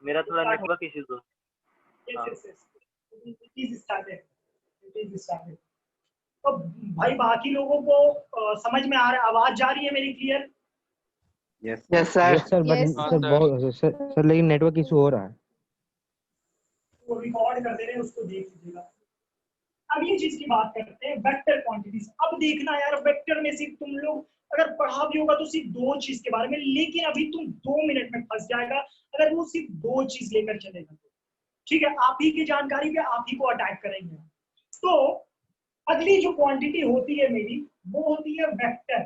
मेरा थोड़ा network issues हो। तो भाई बाकी लोगों को समझ में आ रहा है, आवाज जा रही है मेरी clear? Yes sir sir, but sir बहुत सर लेकिन नेटवर्क इशू हो रहा है। वो रिकॉर्ड कर दे रहे हैं, उसको देख लीजिएगा। अगली चीज की बात करते हैं, वेक्टर क्वांटिटीज। अब देखना यार, वेक्टर में सिर्फ तुम लोग अगर पढ़ा भी होगा तो सिर्फ दो चीज के बारे में, लेकिन अभी तुम 2 मिनट में फंस जाएगा अगर वो सिर्फ दो चीज लेकर चलेगा तो। ठीक है, आप ही की जानकारी पे आप ही को अटैक करेंगे। तो अगली जो क्वांटिटी होती है मेरी, वो होती है वेक्टर।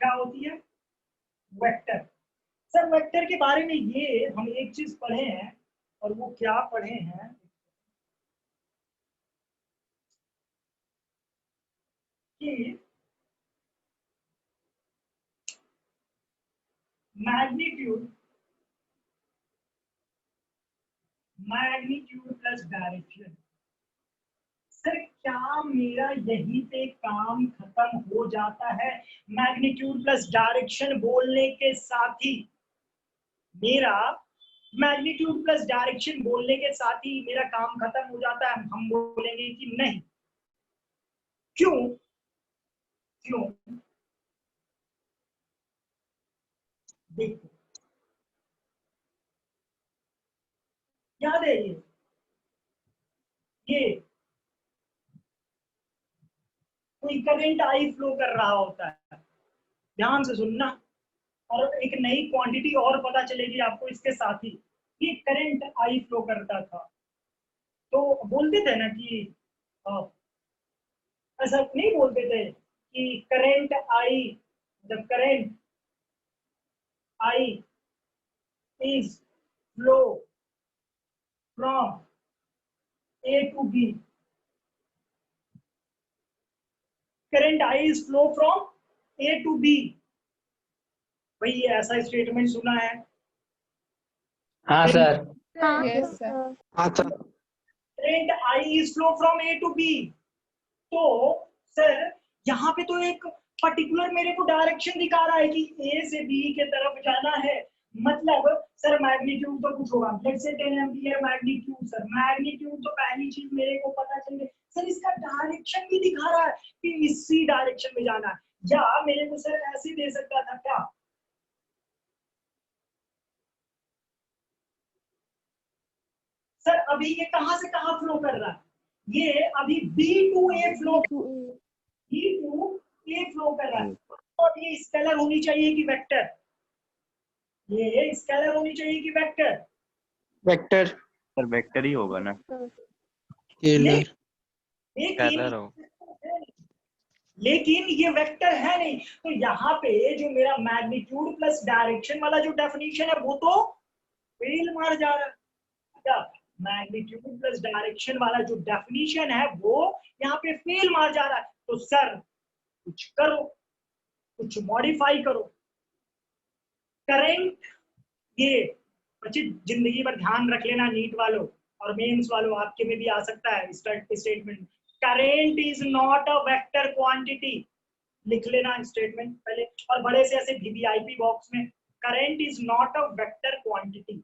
क्या होती है? वेक्टर। सर वेक्टर के बारे में ये हम एक चीज पढ़े हैं, और वो क्या पढ़े हैं, कि मैग्नीट्यूड प्लस डायरेक्शन। सर क्या मेरा यहीं पे काम खत्म हो जाता है? मैग्नीट्यूड प्लस डायरेक्शन बोलने के साथ ही मेरा मैग्नीट्यूड प्लस डायरेक्शन बोलने के साथ ही मेरा काम खत्म हो जाता है? हम बोलेंगे कि नहीं। क्यों? क्यों? देखो, याद है ये कोई करंट आई फ्लो कर रहा होता है, ध्यान से सुनना, और एक नई क्वांटिटी और पता चलेगी आपको इसके साथ ही। ये करंट आई फ्लो करता था, तो बोलते थे ना कि ऐसा नहीं बोलते थे कि करंट आई, जब current I is flow from A to B, current I is flow from A to B. भाई ये ऐसा स्टेटमेंट सुना है? हाँ सर। Yes sir. हाँ sir. Current I is flow from A to B. तो sir यहाँ पे तो एक पर्टिकुलर मेरे को डायरेक्शन दिखा रहा है कि ए से बी के तरफ जाना है। मतलब सर मैग्नीट्यूड तो कुछ होगा, let's say 10 ampere magnitude. Sir magnitude तो पहली चीज मेरे को पता चल गई। सर इसका डायरेक्शन भी दिखा रहा है कि इसी डायरेक्शन में जाना है, या मेरे को सर ऐसे दे सकता था क्या? सर अभी ये कहां से कहां फ्लो कर रहा है? ये अभी बी टू ए फ्लो कर रहा है। और ये स्केलर होनी चाहिए कि वेक्टर? ये स्केलर होनी चाहिए कि वेक्टर? वेक्टर। सर वेक्टर ही होगा ना। स्केलर। लेकिन ये वेक्टर है नहीं। तो यहाँ पे जो मेरा मैग्नीट्यूड प्लस डायरेक्शन वाला जो डेफिनेशन है वो तो फेल मार जा रहा है। क्या मैग्नीट्यूड प्लस डायरेक्शन वाला जो डेफिनेशन है वो यहाँ पे फेल मार जा रहा है? तो सर कुछ करो, कुछ मॉडिफाई करो। करंट, ये बच्चे जिंदगी भर ध्यान रख लेना, नीट वालों और मेंस वालों, आपके में भी आ सकता है statement. Current is not a vector quantity. लिख लेना स्टेटमेंट पहले, और बड़े से ऐसे वीवीआईपी बॉक्स में, current is not a vector quantity.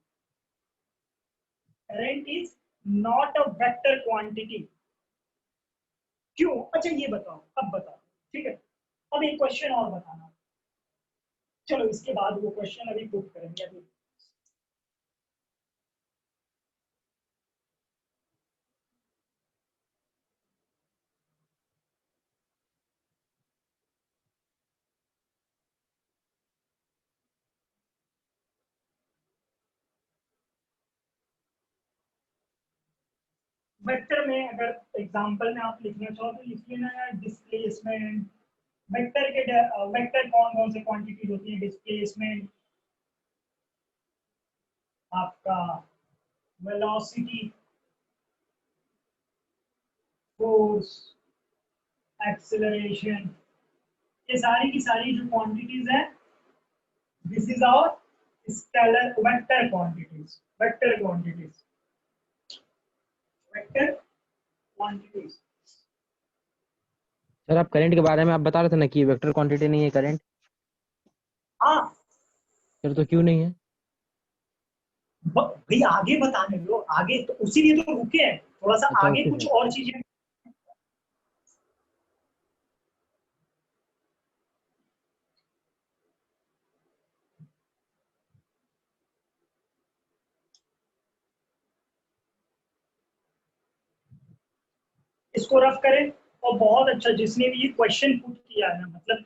Current is not a vector quantity. क्यों? अच्छा ये बताओ, अब बताओ, ठीक है। अब एक क्वेश्चन और बताना, चलो इसके बाद वो क्वेश्चन अभी पुट करेंगे। अभी वेक्टर में अगर एग्जांपल में आप लिखना चाहो तो लिख लेना यार, डिस्प्लेसमेंट। वेक्टर के वेक्टर कौन कौन से क्वांटिटीज होती है? डिस्प्लेसमेंट, आपका वेलोसिटी, फोर्स, एक्सेलरेशन, ये सारी की सारी जो क्वांटिटीज है, this is our scalar vector quantities. Vector quantities, vector quantities. Sir आप करंट के बारे में आप बता रहे थे ना कि वेक्टर क्वांटिटी नहीं है करंट। हाँ सर तो क्यों नहीं है? भाई आगे बताने दो, आगे तो उसीलिए तो रुके हैं, थोड़ा सा अच्छा, आगे ओके कुछ सर। और चीजें। इसको रफ करें, और बहुत अच्छा जिसने भी ये क्वेश्चन पुट किया है ना, मतलब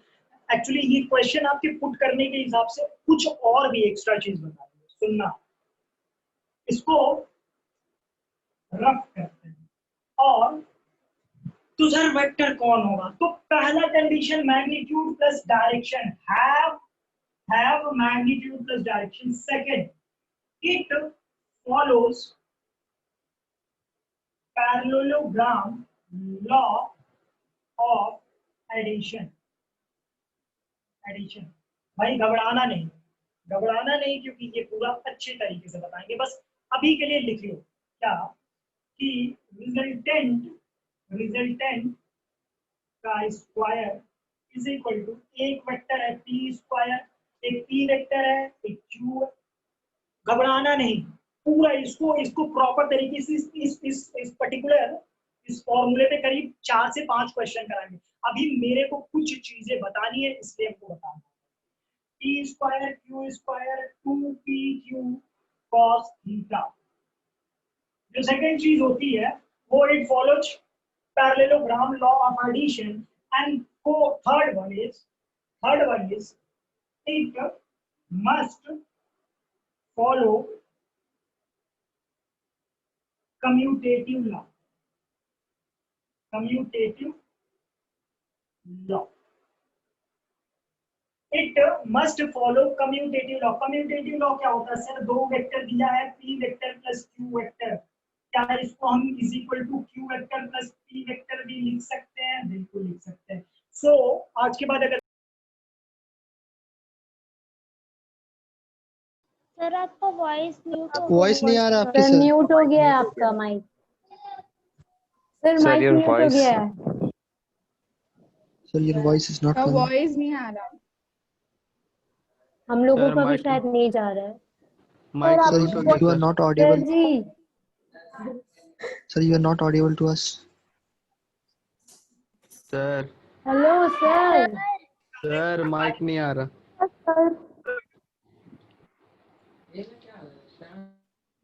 एक्चुअली ये क्वेश्चन आपके पुट करने के हिसाब से कुछ और भी एक्स्ट्रा चीज बता रही है, सुनना। इसको रफ करते हैं, और तो सर वेक्टर कौन होगा? तो पहला condition magnitude plus direction, have magnitude plus direction. Second, it follows parallelogram law of addition. Addition भाई घबराना नहीं, घबराना नहीं, क्योंकि ये पूरा अच्छे तरीके से बताएंगे। बस अभी के लिए लिख लो क्या, कि रिजल्टेंट रिजल्टेंट का स्क्वायर इज इक्वल टू, एक वेक्टर है पी स्क्वायर, एक पी वेक्टर है, एक क्यू। घबराना नहीं, पूरा इसको इसको प्रॉपर तरीके से इस पर्टिकुलर इस फॉर्मूले पे करीब 4 से 5 क्वेश्चन कराएंगे। अभी मेरे को कुछ चीजें बतानी है, इसलिए हमको बताना है। P square Q square 2pq cos theta. जो सेकंड चीज होती है वो it follows parallelogram law of addition, and को third one is it must follow commutative law. Commutative law, it must follow commutative law. Commutative law क्या होता है sir? दो वेक्टर दिया है, P vector plus Q vector, क्या इसको हम is equal to Q vector plus P vector भी लिख सकते हैं? बिल्कुल लिख सकते हैं। सो आज के बाद अगर सर आपका वॉइस म्यूट हो वॉइस नहीं आ रहा आपकी सर। सर। म्यूट हो गया है आपका mic. Sir Sir, mic your mute हो voice- गया है। Sir your voice is not coming. Voice नहीं आ रहा। हम लोगों सर का भी माइक शायद नहीं जा रहा है। माइक आप म्यूट हो गया sir you are sir. Not sir audible. जी, sir you are not audible to us. Sir hello sir. Sir mic नहीं आ रहा।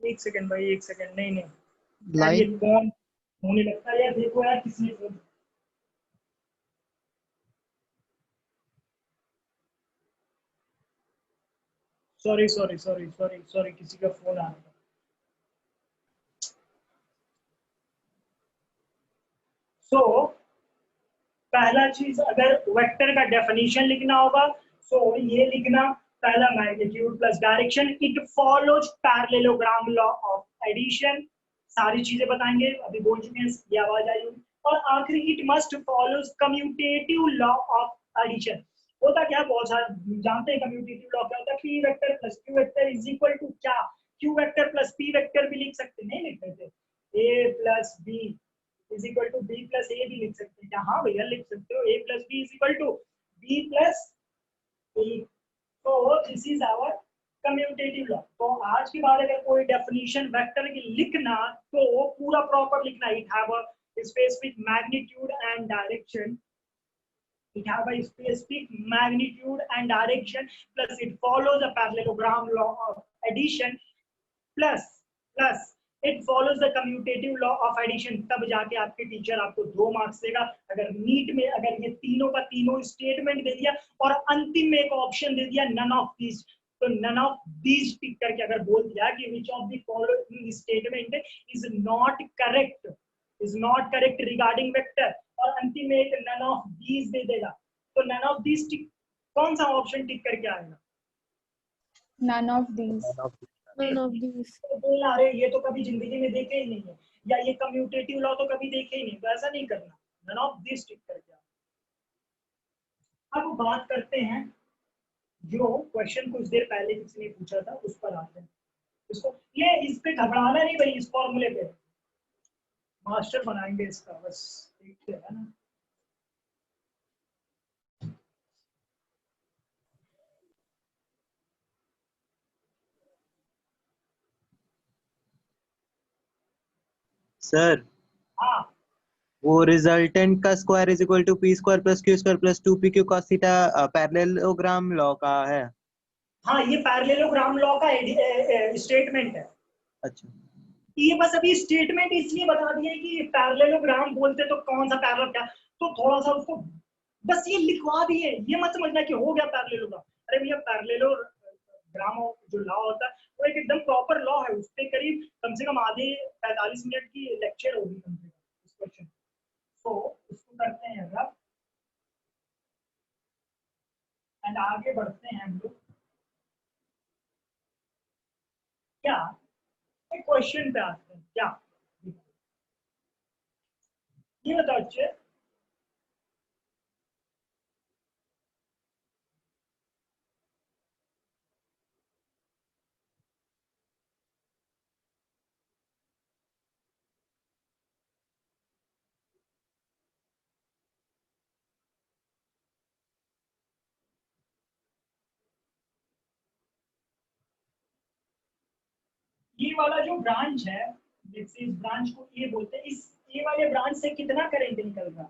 एक सेकंड भाई, एक सेकंड। नहीं नहीं यार, ये लाइन कौन होने लगता है यार? देखो यार, किसने फोन, सॉरी, किसी का फोन आ रहा था। सो पहला चीज, अगर वेक्टर का डेफिनेशन लिखना होगा, सो ये लिखना, पहला magnitude plus direction, it follows parallelogram law of addition. सारी चीजें बताएंगे, अभी बोल चुके हैं, ये आवाज आई होगी। और आखिरी, it must follows commutative law of addition. होता क्या, बहुत सारे जानते हैं कम्यूटेटिव लॉ क्या होता है? P vector plus Q vector is equal to क्या? Q vector plus P vector भी लिख सकते, नहीं लिख सकते? A plus B is equal to B plus A भी लिख सकते हैं क्या? हाँ भैया लिख सकते हो, A plus B is equal to B plus A. तो this is our commutative law. तो आज के बाद अगर कोई डेफिनेशन वेक्टर की लिखना, तो पूरा प्रॉपर लिखना। It have a specific magnitude and direction, it have a specific magnitude and direction, plus it follows a parallelogram law of addition, plus it follows the commutative law of addition। तब जाके आपके teacher आपको 2 marks देगा। अगर NEET में अगर ये तीनों का तीनों स्टेटमेंट दे दिया और अंतिम में एक ऑप्शन दे दिया नन ऑफ दीज, तो नन ऑफ दीज टिक करके अगर बोल दिया कि which of the following statement is not correct regarding vector, और अंतिम में एक नन ऑफ दीज दे देगा, तो नन ऑफ दीज टिक, कौन सा ऑप्शन टिक करके आएगा? None of these. none of these। तो बोलना अरे ये तो कभी जिंदगी में देखे ही नहीं है, या ये कम्यूटेटिव लॉ तो कभी देखे ही नहीं, तो ऐसा नहीं करना, नन ऑफ दिस टिक करके। अब बात करते हैं, जो क्वेश्चन कुछ देर पहले किसी ने पूछा था उस पर आते हैं। इसको ये इस पे घबराना नहीं भाई, इस फॉर्मूले पे मास्टर बनाएंगे इसका, बस देखते हैं ना। सर हाँ वो रिजल्टेंट का square is equal to P square plus Q square प्लस 2pq cos theta parallelogram law का है। हाँ, ये पैरेललोग्राम लॉ का स्टेटमेंट है। अच्छा ये बस अभी स्टेटमेंट इसलिए बता दिया है कि पैरेललोग्राम बोलते तो कौन सा पैरेलल क्या, तो थोड़ा सा उसको बस ये लिखवा दिए, ये मत समझना कि हो गया पैरेललोग्राम। अरे भैया पैरेललोग्राम जो लॉ होता है वो एक एकदम प्रॉपर लॉ है, उस पे करीब कम से कम आधे 45 मिनट की लेक्चर होगी कम से कम इस क्वेश्चन। तो उसको करते हैं रब एंड आगे बढ़ते हैं हम लोग। क्या एक क्वेश्चन पे आते हैं, क्या ये बताओ अच्छे, ये वाला जो ब्रांच है, जैसे इस ब्रांच को ए बोलते हैं, इस ए वाले ब्रांच से कितना करंट निकल रहा है?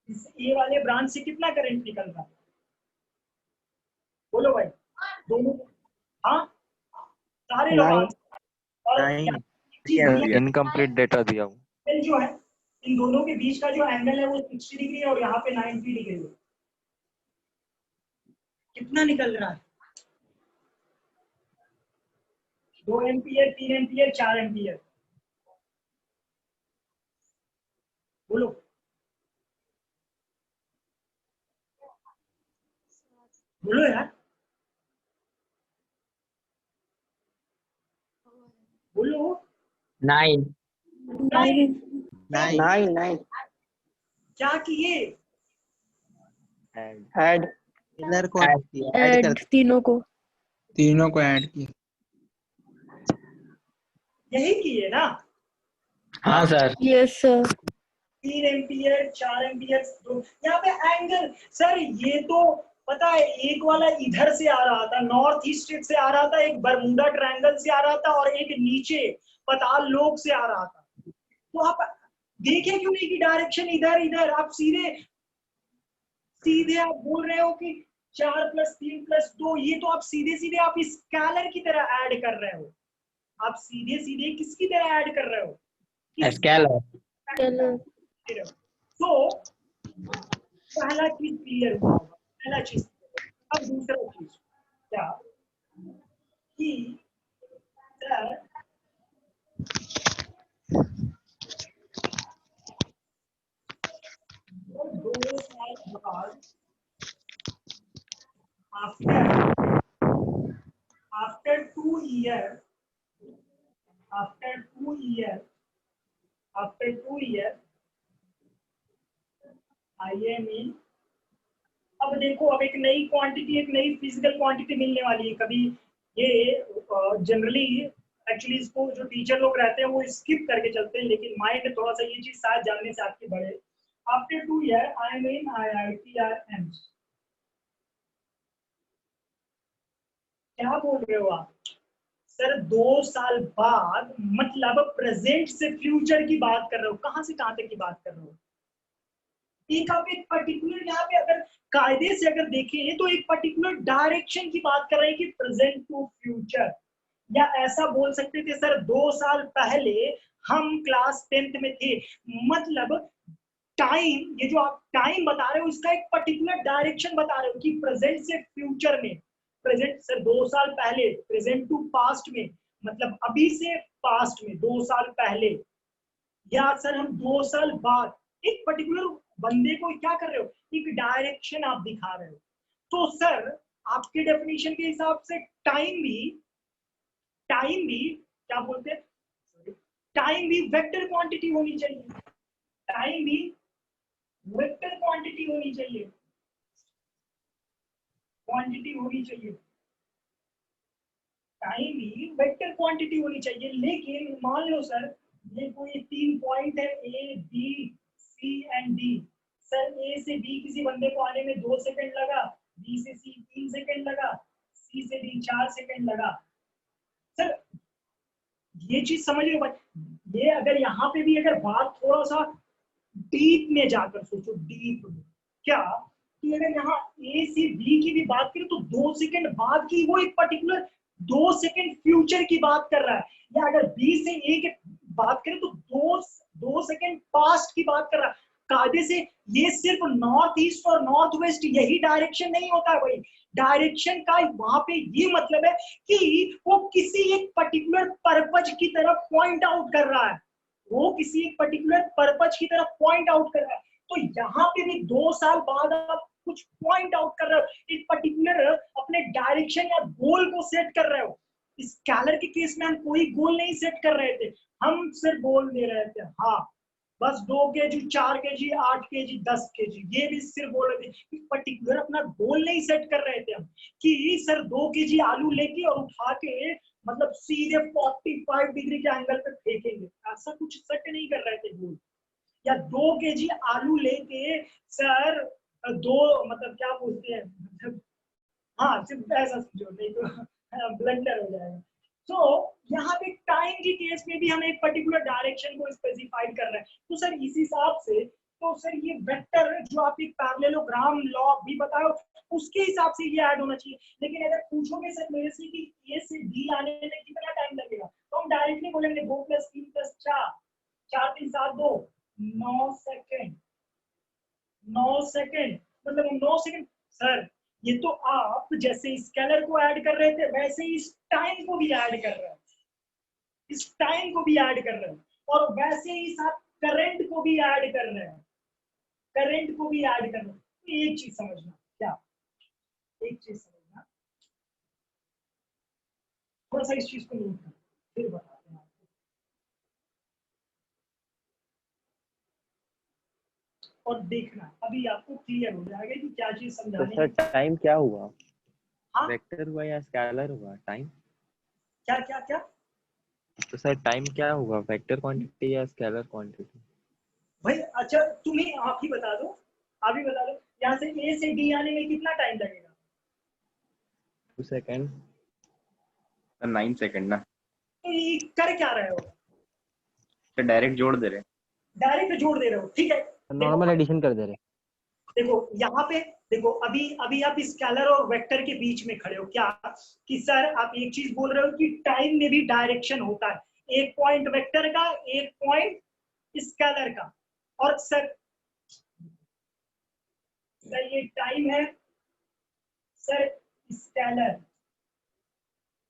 इस ए वाले ब्रांच से कितना करंट निकल रहा है? बोलो भाई, दोनों। हाँ, सारे लोग और नहीं इनकम्प्लीट डेटा दिया हूँ। एंगल जो है इन दोनों के बीच का जो एंगल है वो 60 डिग्री है और यहाँ पे 90 डिग्री है। कितना निकल रहा है? 2 एम्पियर, 3 एम्पियर, 4 एम्पियर, बोलो। बोलो यार, बोलो। 9 9 क्या किए? ऐड इनर क्वांटिटी ऐड कर तीनों को ऐड किया। यही किए ना? हाँ sir. Yes sir 3 ampere, 4 ampere, यहाँ पे एंगल। सर ये तो पता है, एक वाला इधर से आ रहा था, नॉर्थ ईस्ट से आ रहा था, एक बरमुडा ट्रायंगल से आ रहा था और एक नीचे पाताल लोक से आ रहा था। तो आप देखे क्यों नहीं कि डायरेक्शन इधर इधर, आप सीधे सीधे आप बोल रहे हो कि 4 + 3 + 2, ये तो आप सीधे सीधे आप स्केलर की तरह ऐड कर रहे हो। आप सीधे सीधे किसकी तरह ऐड कर रहे हो? स्केलर। तो पहला चीज क्लियर हुआ होगा, पहला चीज। अब दूसरा चीज क्या कि सर दो साल बाद after 2 years आइए मीन, अब देखो, अब एक नई क्वांटिटी, एक नई फिजिकल क्वांटिटी मिलने वाली है। कभी ये जनरली एक्चुअली इसको जो टीचर लोग रहते हैं वो स्किप करके चलते हैं, लेकिन माइंड थोड़ा सा ये चीज शायद जानने से आपकी बढ़े। After 2 years I am in IITRM। क्या बोल रहे हो आप? सर 2 साल बाद मतलब प्रेजेंट से फ्यूचर की बात कर रहे हो। कहां से कहां तक की बात कर रहे हो? एक आप एक पर्टिकुलर यहाँ पे अगर कायदे से अगर देखें तो एक पर्टिकुलर डायरेक्शन की बात कर रहे हैं कि प्रेजेंट टू फ्यूचर, या ऐसा बोल सकते थे सर 2 साल पहले हम क्लास 10th में थे। मतलब टाइम, ये जो आप टाइम बता रहे हो इसका एक पर्टिकुलर डायरेक्शन बता रहे हो कि प्रेजेंट से फ्यूचर में। प्रेजेंट सर 2 साल पहले, प्रेजेंट टू पास्ट में, मतलब अभी से पास्ट में 2 साल पहले, या सर हम 2 साल बाद एक पर्टिकुलर बंदे को क्या कर रहे हो, एक डायरेक्शन आप दिखा रहे हो। तो सर आपके डेफिनेशन के हिसाब से टाइम भी क्या बोलते हैं, टाइम भी वेक्टर क्वांटिटी होनी चाहिए। टाइम भी वेक्टर क्वांटिटी होनी चाहिए, टाइम भी वेक्टर क्वांटिटी होनी चाहिए। लेकिन मान लो सर ये कोई 3 पॉइंट है A B C and D। Sir A से B किसी बंदे को आने में 2 सेकंड लगा, B से C 3 सेकंड लगा, C से D 4 सेकंड लगा। सर ये चीज समझ रहे हो भाई? ये अगर यहाँ पे भी अगर बात थोड़ा सा डीप में जाकर सोचो, डीप में क्या, कि अगर यहाँ ए से बी की भी बात करें तो 2 सेकंड बाद की वो एक पर्टिकुलर 2 सेकंड फ्यूचर की बात कर रहा है, या अगर बी से ए की बात करें तो 2 सेकंड पास्ट की बात कर रहा है। कायदे से ये सिर्फ नॉर्थ ईस्ट और नॉर्थ वेस्ट यही डायरेक्शन नहीं होता है भाई। डायरेक्शन का वहां पे ये मतलब है कि वो किसी एक पर्टिकुलर पर्पज की तरफ पॉइंट आउट कर रहा है, वो किसी एक पर्टिकुलर पर्पज की तरफ पॉइंट आउट कर रहा है। तो यहाँ पे भी 2 साल बाद आप कुछ पॉइंट आउट कर रहे हो, एक पर्टिकुलर अपने डायरेक्शन या गोल को सेट कर रहे हो। स्केलर के केस में हम कोई गोल नहीं सेट कर रहे थे, हम सिर्फ बोल दे रहे थे हाँ बस 2 kg 4 kg 8 kg 10 kg, ये भी सिर्फ बोल रहे थे। पर्टिकुलर अपना गोल नहीं सेट कर रहे थे हम कि सर 2 kg आलू लेके और उठा के मतलब सीधे 45 डिग्री के एंगल पे फेंकेंगे, ऐसा कुछ सेट नहीं कर रहे थे गोल। या 2 kg आलू लेके सर 2 मतलब क्या बोलते हैं मतलब, हाँ सिर्फ ऐसा समझो, नहीं तो ब्लंडर हो जाएगा। तो यहाँ पे टाइम के केस में भी हम एक पर्टिकुलर डायरेक्शन को स्पेसिफाइड कर रहे हैं। तो सर इस हिसाब से तो सर ये वेक्टर जो आप एक पैरेललोग्राम लॉ भी बताओ उसके हिसाब से ये ऐड होना चाहिए। लेकिन अगर पूछोगे सर मेरे से कि ए से डी आने में कितना टाइम लगेगा, तो हम डायरेक्टली बोलेंगे 2 + 3 + 4 4 3 7 2 9 सेकंड 9 सेकंड, मतलब 9 सेकंड। सर ये तो आप जैसे स्केलर को ऐड कर रहे थे वैसे ही इस टाइम को भी ऐड कर रहे हैं, इस टाइम को भी ऐड कर रहे हैं, और वैसे ही साथ करंट को भी ऐड कर रहे हैं, करंट को भी ऐड कर रहे हैं। तो एक चीज समझना, क्या एक चीज समझना, थोड़ा सा इस चीज को नोट कर फिर बताते हैं आपको। और देखना अभी आपको क्लियर हो जाएगा कि क्या चीज तो समझाने सर की। टाइम क्या हुआ, हाँ वेक्टर हुआ या स्केलर हुआ टाइम? क्या क्या क्या तो सर टाइम क्या होगा, वेक्टर क्वांटिटी या स्केलर क्वांटिटी? भाई? अच्छा तुम्हें आप ही बता दो, आप ही बता दो यहाँ से ए से डी आने में कितना टाइम लगेगा? 2 सेकंड, 9 सेकंड ना। तो ये कर क्या रहे हो? तो डायरेक्ट जोड़ दे रहे हैं। डायरेक्ट जोड़ दे रहे हो, ठीक है। नॉर्मल एडिशन कर दे रहे। देखो यहाँ पे देखो, अभी अभी आप स्केलर और वेक्टर के बीच में खड़े हो क्या, कि सर आप एक चीज बोल रहे हो कि टाइम में भी डायरेक्शन होता है, एक पॉइंट वेक्टर का एक पॉइंट स्केलर का। और सर ये टाइम है सर स्केलर,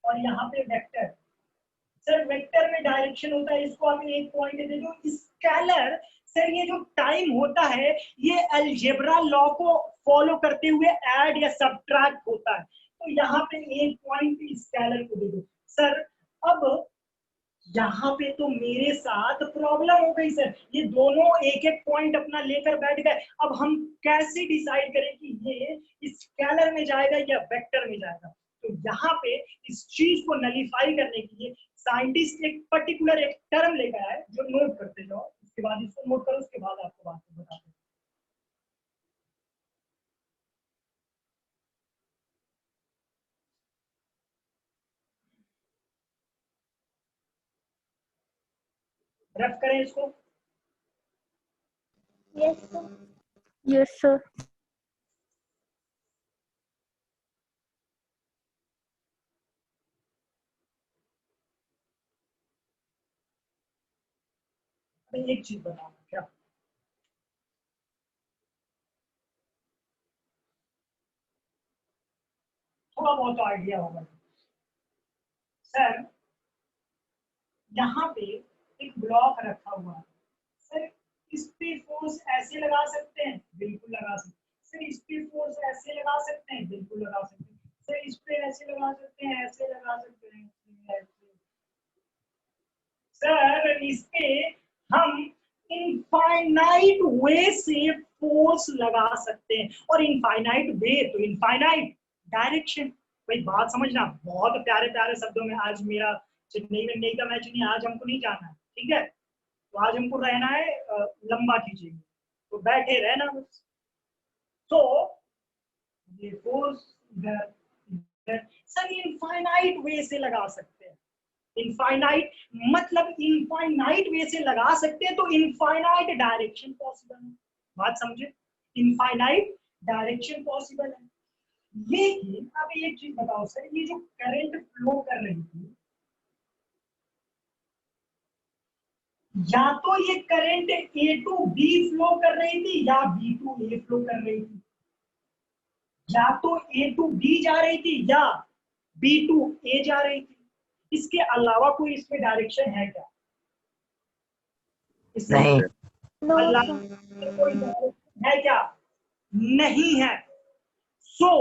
और यहाँ पे वेक्टर। सर वेक्टर में डायरेक्शन होता है, इसको आप एक पॉइंट दे दो। स्केलर सर ये जो टाइम होता है ये अलजेब्रा लॉ को फॉलो करते हुए ऐड या सब्ट्रैक्ट होता है। तो यहाँ पे एक पॉइंट स्केलर को दे दो। सर अब यहाँ पे तो मेरे साथ प्रॉब्लम हो गई सर, ये दोनों एक एक पॉइंट अपना लेकर बैठ गए। अब हम कैसे डिसाइड करें कि ये स्केलर में जाएगा या वेक्टर में जाएगा? तो यहाँ पे इस चीज को नलीफाई करने के लिए साइंटिस्ट एक पर्टिकुलर एक टर्म लेकर आए, जो नोट करते जाओ, उसके बाद इसको नोट करो, उसके बाद आपको बात बताते हैं। रफ करें इसको। Yes, sir. Yes, sir. एक चीज बताओ, क्या थोड़ा बहुत आइडिया होगा सर? यहाँ पे एक ब्लॉक रखा हुआ है सर, इस पे फोर्स ऐसे लगा सकते हैं, बिल्कुल लगा सकते हैं। सर इस पे फोर्स ऐसे लगा सकते हैं, बिल्कुल लगा सकते हैं। सर इस पे ऐसे लगा सकते हैं, ऐसे लगा सकते हैं, ऐसे। सर इस पे हम इनफाइनाइट वे से फोर्स लगा सकते हैं, और इनफाइनाइट वे तो इनफाइनाइट डायरेक्शन। भाई बात समझना, बहुत प्यारे प्यारे शब्दों में। आज मेरा चेन्नई का मैच नहीं, आज हमको नहीं जाना है, ठीक है? तो आज हमको रहना है लंबा खींचेंगे, तो बैठे रहना बस। तो ये फोर्स इधर सर इनफाइनाइट वे से लगा सकते हैं, इनफाइनाइट मतलब इनफाइनाइट वे से लगा सकते हैं, तो इनफाइनाइट डायरेक्शन पॉसिबल है। बात समझे, इनफाइनाइट डायरेक्शन पॉसिबल है। लेकिन अब एक चीज बताओ सर, ये जो करंट फ्लो कर रही थी, या तो ये current A to B flow कर रही थी या बी टू ए फ्लो कर रही थी, या तो ए टू बी जा रही थी या बी टू ए जा रही थी। इसके अलावा कोई इसमें डायरेक्शन है क्या? इसमें नहीं। अलावा कोई डायरेक्शन है क्या? नहीं है। सो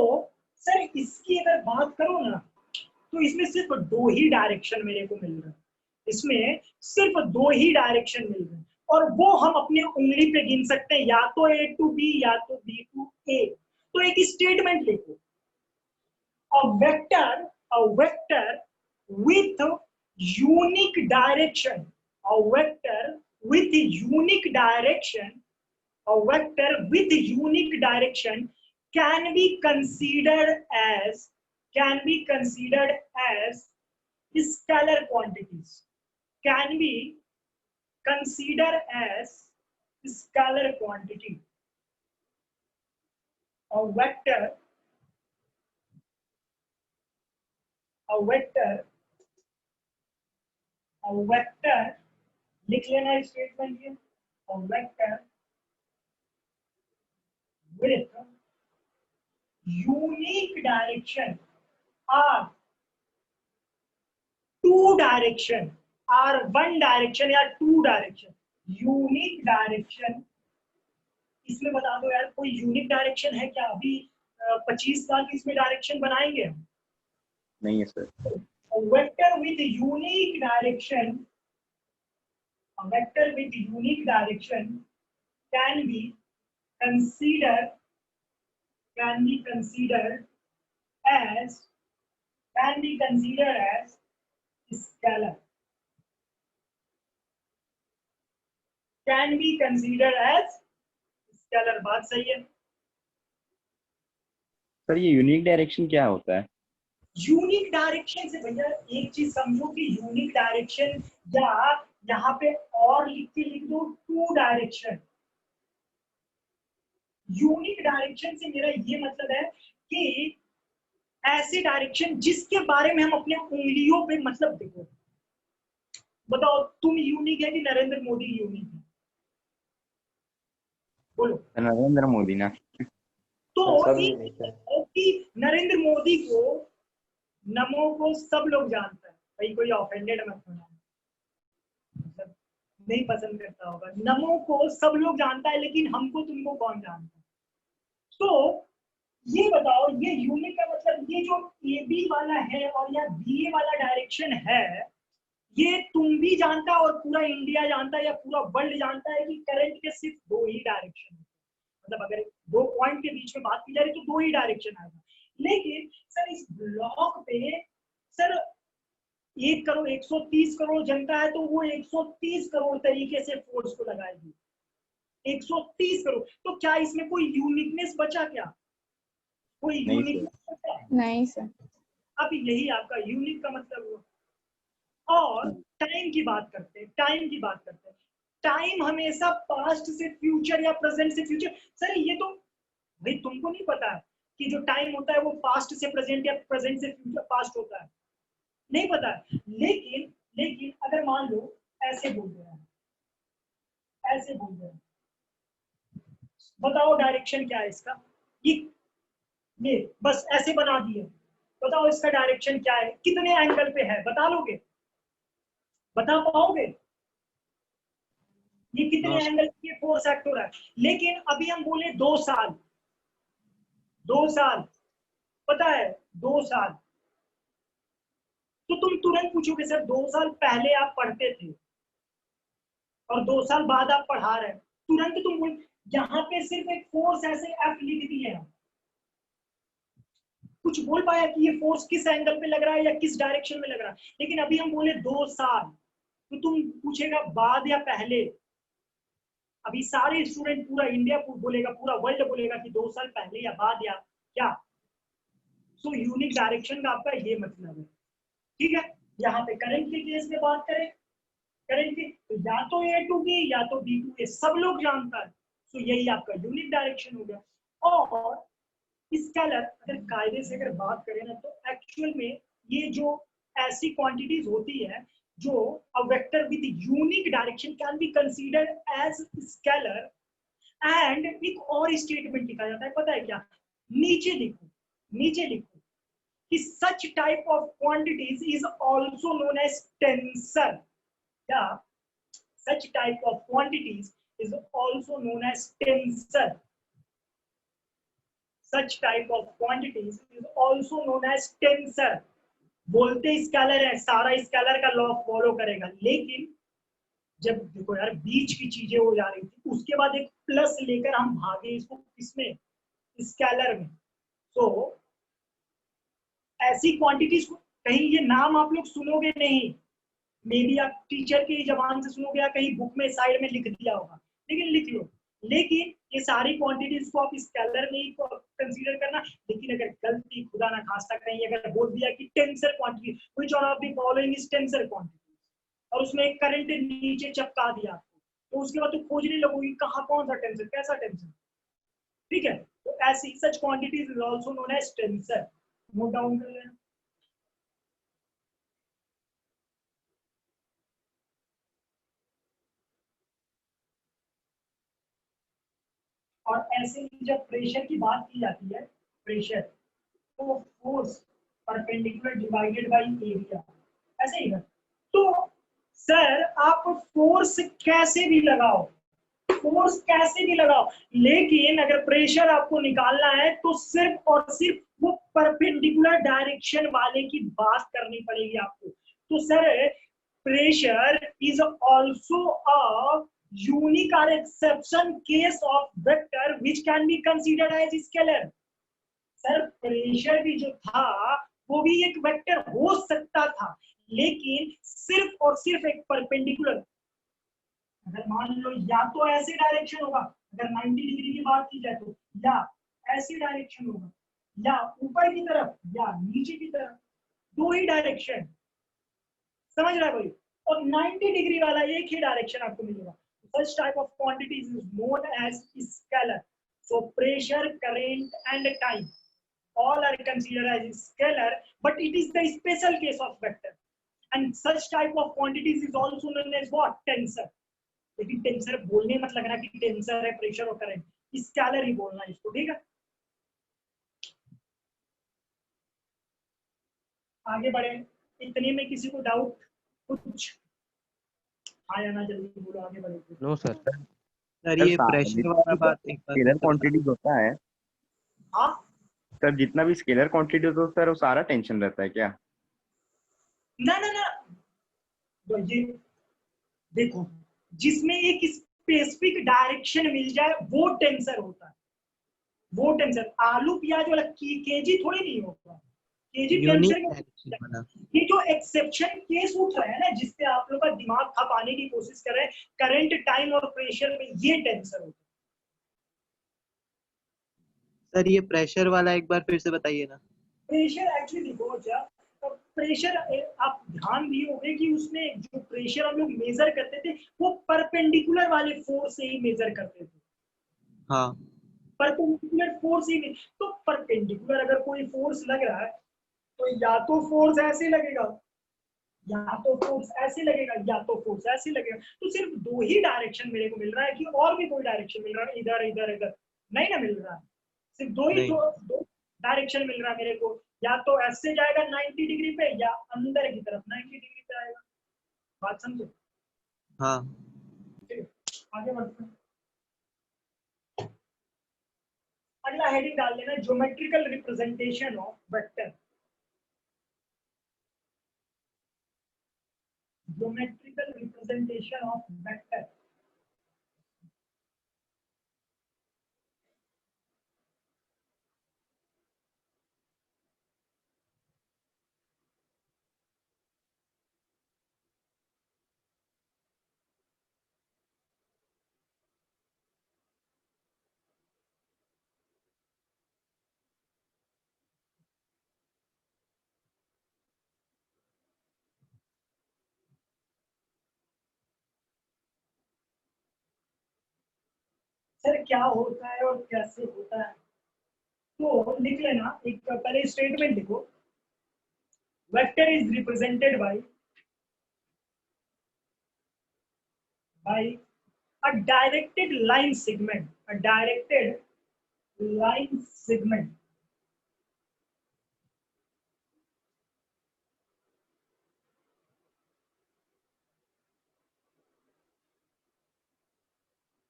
सर इसकी अगर बात करो ना, तो इसमें सिर्फ दो ही डायरेक्शन मेरे को मिल रहा है, इसमें सिर्फ दो ही डायरेक्शन मिल रहे हैं, और वो हम अपने उंगली पे गिन सकते हैं, या तो ए टू बी या तो बी टू ए। तो एक स्टेटमेंट लिखो, a vector with unique direction, a vector with unique direction, a vector with unique direction can be considered as scalar quantities, can be considered as scalar quantity. A vector लिख लेना statement ये, a vector with unique direction or two direction or one direction या two direction, unique direction। इसमें बता दो यार, कोई unique direction है क्या? अभी 25 साल इसमें डायरेक्शन बनाएंगे हम? नहीं है sir. A vector with unique direction, a vector with unique direction can be considered as scalar. Can be considered as scalar। बात सही है। सर ये यूनिक डायरेक्शन क्या होता है? यूनिक डायरेक्शन से भैया एक चीज समझो कि यूनिक डायरेक्शन, या यहाँ पे और लिख दो टू डायरेक्शन। यूनिक डायरेक्शन से मेरा ये मतलब है कि ऐसे डायरेक्शन जिसके बारे में हम अपने उंगलियों पे, मतलब देखो, बताओ तुम यूनिक है कि नरेंद्र मोदी यूनिक है? बोलो। नरेंद्र मोदी ना। तो कि नरेंद्र मोदी को, नमो को सब लोग जानता है भाई, कोई ऑफेंडेड मत होना, मतलब नहीं पसंद करता होगा। नमो को सब लोग जानता है, लेकिन हमको तुमको कौन जानता है? तो ये बताओ, ये यूनिक का मतलब ये जो ए बी वाला है और या बी ए वाला डायरेक्शन है, ये तुम भी जानता है और पूरा इंडिया जानता है या पूरा वर्ल्ड जानता है कि करंट के सिर्फ दो ही डायरेक्शन है। मतलब अगर दो पॉइंट के बीच में बात की जा रही तो दो ही डायरेक्शन आएगा। लेकिन सर इस ब्लॉक पे सर 1 करोड़ 130 करोड़ जनता है, तो वो 130 करोड़ तरीके से फोर्स को लगाएगी। 130 करोड़, तो क्या इसमें कोई यूनिकनेस बचा क्या? कोई यूनिकनेस बचा? नहीं सर। अब यही आपका यूनिक का मतलब हुआ। और टाइम की बात करते हैं, टाइम हमेशा पास्ट से फ्यूचर या प्रेजेंट से फ्यूचर। सर ये तो भाई तुमको नहीं पता है कि जो टाइम होता है वो पास्ट से प्रेजेंट या प्रेजेंट से फ्यूचर पास्ट होता है? नहीं पता है। लेकिन अगर मान लो ऐसे बोल रहे हैं, बताओ डायरेक्शन क्या है इसका? ये बस ऐसे बना दिए, बताओ इसका डायरेक्शन क्या है? कितने एंगल पे है? बता लोगे? बता पाओगे? ये कितने एंगल पे फोर्स एक्ट हो रहा है? लेकिन अभी हम बोले 2 साल, पता है 2 साल, तो तुम तुरंत पूछोगे सर 2 साल पहले आप पढ़ते थे और 2 साल बाद आप पढ़ा रहे हैं, तुरंत तुम बोल। यहाँ पे सिर्फ एक फोर्स ऐसे एफ लिख दी है, कुछ बोल पाया कि ये फोर्स किस एंगल पे लग रहा है या किस डायरेक्शन में लग रहा है। लेकिन अभी हम बोले 2 साल, तो तुम पूछेगा बाद या पहले। अभी सारे स्टूडेंट, पूरा इंडिया बोलेगा, पूरा वर्ल्ड बोलेगा कि 2 साल पहले या बाद या क्या। सो यूनिक डायरेक्शन का आपका ये मतलब है, ठीक है। यहाँ पे करंट के केस में बात करें, करंट की तो या तो ए टू बी या तो बी टू ए, सब लोग जानता है। तो यही आपका यूनिक डायरेक्शन हो गया। और स्केलर अगर कायदे से अगर बात करें ना तो एक्चुअल में ये जो ऐसी क्वांटिटीज होती है जो a vector with unique direction can be considered as scalar. And एक और स्टेटमेंट लिखा जाता है, पता है क्या? नीचे लिखो, नीचे लिखो कि such type of quantities is also known as tensor. या such type of quantities is also known as tensor. Such type of quantities is also known as tensor. बोलते स्केलर है, सारा स्केलर का लॉ फॉलो करेगा, लेकिन जब देखो यार बीच की चीजें हो जा रही थी, उसके बाद एक प्लस लेकर हम भागे इसको किसमें? स्केलर में। तो ऐसी क्वांटिटीज को कहीं ये नाम आप लोग सुनोगे नहीं, मे बी आप टीचर की जबान से सुनोगे या कहीं बुक में साइड में लिख दिया होगा, लेकिन लिख लो। लेकिन ये सारी क्वांटिटीज को आप स्केलर में ही कंसीडर करना। लेकिन अगर गलती खुदा ना खास्ता कहीं अगर बोल दिया कि tensor quantity, which one of the following is tensor quantity, और उसमें एक करंट नीचे चिपका दिया आपको, तो उसके बाद तो खोजने लगोगी कहाँ कौन सा टेंसर, कैसा टेंसर। ठीक है, तो ऐसी such quantities is also known as tensor. Note down कर लेना। और ऐसे ही जब प्रेशर की बात की जाती है, प्रेशर तो force perpendicular divided by area, ऐसे ही है। तो सर आप फोर्स कैसे भी लगाओ, फोर्स कैसे भी लगाओ, लेकिन अगर प्रेशर आपको निकालना है तो सिर्फ और सिर्फ वो परपेंडिकुलर डायरेक्शन वाले की बात करनी पड़ेगी आपको। तो sir pressure is also a unique or exception case of vector which can be considered as scalar। Sir pressure भी जो था वो भी एक वेक्टर हो सकता था, लेकिन सिर्फ और सिर्फ एक परपेंडिकुलर, अगर मान लो या तो ऐसे डायरेक्शन होगा, अगर 90 डिग्री की बात की जाए तो, या ऐसी डायरेक्शन होगा, या ऊपर की तरफ या नीचे की तरफ, दो ही डायरेक्शन, समझ रहा है कोई? और 90 डिग्री वाला एक ही डायरेक्शन आपको मिलेगा। Such type of quantities is known as scalar. So pressure, current, and time all are considered as scalar, but it is the special case of vector. And such type of quantities is also known as what? Tensor. लेकिन tensor बोलने मत लगना कि tensor है pressure और current, scalar ही बोलना इसको, ठीक है? आगे बढ़े, इतने में किसी को डाउट कुछ आया ना? जल्दी बोलो, आगे बढ़े। No sir. सर ये प्रेशर वाला बात एक बार स्केलर क्वांटिटी होता है। हाँ सर जितना भी स्केलर क्वांटिटी होता है सर वो सारा टेंशन रहता है क्या? ना ना ना, तो ये देखो, जिसमें एक स्पेसिफिक डायरेक्शन मिल जाए वो टेंसर होता है, वो टेंसर। आलू प्याज वाला केजी थोड़ी नहीं होगा, केजी टेंसर का। ये जो एक्सेप्शन केस उठ रहा है ना, जिसपे आप लोग का दिमाग खपाने की कोशिश कर रहे हैं, करंट, टाइम और प्रेशर में, ये टेंसर होता है। सर ये प्रेशर वाला एक बार फिर से बताइए ना। प्रेशर एक्चुअली देखो अच्छा, तो प्रेशर आप ध्यान दिए होंगे कि उसमें जो प्रेशर हम लोग मेजर करते थे वो परपेंडिकुलर वाले फोर्स से ही मेजर करते थे। हाँ, परपेंडिकुलर फोर्स ही नहीं, तो परपेंडिकुलर अगर कोई फोर्स लग रहा है तो या तो फोर्स ऐसे लगेगा, या तो फोर्स ऐसे लगेगा, या तो फोर्स ऐसे लगेगा। तो सिर्फ दो ही डायरेक्शन मेरे को मिल रहा है कि और भी कोई डायरेक्शन मिल रहा है इधर इधर इधर नहीं ना मिल रहा है, सिर्फ दो ही दो डायरेक्शन मिल रहा है मेरे को। या तो ऐसे जाएगा 90 डिग्री पे, या अंदर की तरफ 90 डिग्री पे आएगा। बात समझे? हाँ। ठीक है, आगे बढ़ते हैं। अगला हेडिंग डाल लेना, geometrical representation of vector. Geometrical representation of vector। Sir क्या होता है और कैसे होता है, तो लिख लेना। एक पहले स्टेटमेंट लिखो, vector is represented by a directed line segment, a directed line segment.